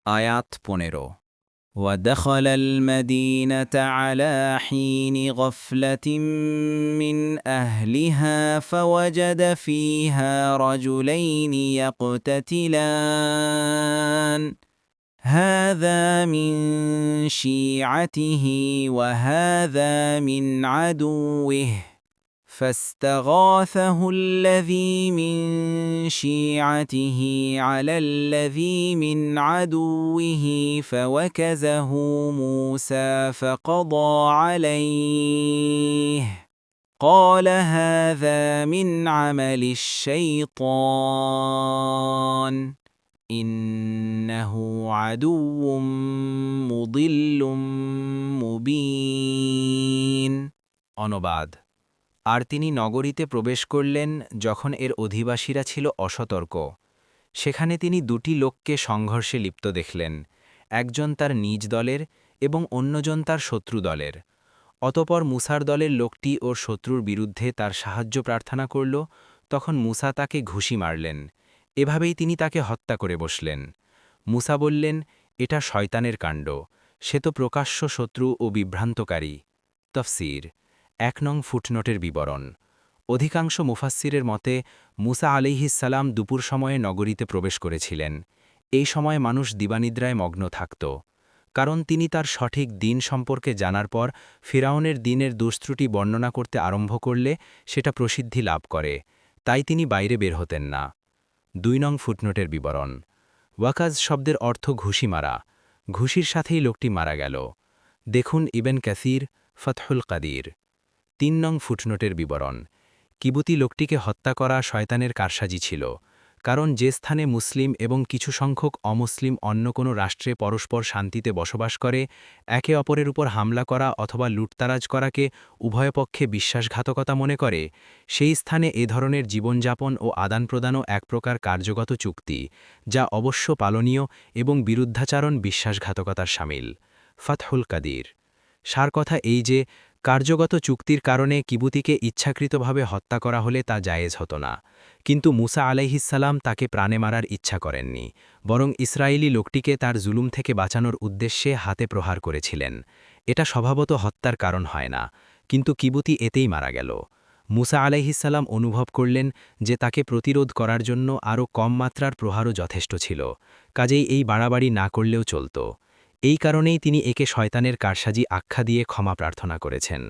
আয়াত 15 ودخل المدينة على حين غفلة من أهلها فوجد فيها رجلين يقتتلان هذا من شيعته وهذا من عدوه فاستغاثه الذي من شيعته على الذي من عدوه فوكزه موسى فقضى عليه قال هذا من عمل الشيطان إنه عدو مضل مبين অনুবাদ আর তিনি নগরীতে প্রবেশ করলেন যখন এর অধিবাসীরা ছিল অসতর্ক। সেখানে তিনি দুটি লোককে সংঘর্ষে লিপ্ত দেখলেন, একজন তার নিজ দলের এবং অন্যজন তার শত্রু দলের। অতপর মুসার দলের লোকটি ওর শত্রুর বিরুদ্ধে তার সাহায্য প্রার্থনা করল, তখন মুসা তাকে ঘুষি মারলেন। এভাবেই তিনি তাকে হত্যা করে বসলেন। মুসা বললেন, এটা শয়তানের কাণ্ড, সে তো প্রকাশ্য শত্রু ও বিভ্রান্তকারী। তফসির 1 নং ফুটনোটের বিবরণ। অধিকাংশ মুফাসসিরের মতে মুসা আলাইহিসসালাম দুপুর সময়ে নগরীতে প্রবেশ করেছিলেন। এই সময় মানুষ দিবানিদ্রায় মগ্ন থাকত, কারণ তিনি তার সঠিক দিন সম্পর্কে জানার পর ফিরাউনের দিনের দুষ্ত্রুটি বর্ণনা করতে আরম্ভ করলে সেটা প্রসিদ্ধি লাভ করে, তাই তিনি বাইরে বের হতেন না। 2 নং ফুটনোটের বিবরণ। ওয়াকাজ শব্দের অর্থ ঘুষি মারা, ঘুষির সাথেই লোকটি মারা গেল। দেখুন ইবেন কাসির, ফতহুল কাদির। 3 নং ফুটনোটের বিবরণ। কিবুতি লোকটিকে হত্যা করা শয়তানের কারসাজি ছিল, কারণ যে স্থানে মুসলিম এবং কিছু সংখ্যক অমুসলিম অন্য কোনো রাষ্ট্রে পরস্পর শান্তিতে বসবাস করে, একে অপরের উপর হামলা করা অথবা লুটতারাজ করাকে উভয় পক্ষে বিশ্বাসঘাতকতা মনে করে, সেই স্থানে এ ধরনের জীবনযাপন ও আদান-প্রদানও এক প্রকার কার্যগত চুক্তি, যা অবশ্য পালনীয় এবং বিরুদ্ধাচারণ বিশ্বাসঘাতকতার শামিল। ফতহুল কাদির। সার কথা এই যে, কার্যগত চুক্তির কারণে কিবুতিকে ইচ্ছাকৃতভাবে হত্যা করা হলে তা জায়েজ হতো না, কিন্তু মুসা আলাইহিসসালাম তাকে প্রাণে মারার ইচ্ছা করেননি, বরং ইসরায়েলি লোকটিকে তার জুলুম থেকে বাঁচানোর উদ্দেশ্যে হাতে প্রহার করেছিলেন। এটা স্বভাবত হত্যার কারণ হয় না, কিন্তু কিবুতি এতেই মারা গেল। মুসা আলাইহিসসালাম অনুভব করলেন যে তাকে প্রতিরোধ করার জন্য আরও কম মাত্রার প্রহারও যথেষ্ট ছিল, কাজেই এই বাড়াবাড়ি না করলেও চলত। এই কারণেই তিনি একে শয়তানের কারসাজি আখ্যা দিয়ে ক্ষমা প্রার্থনা করেছেন।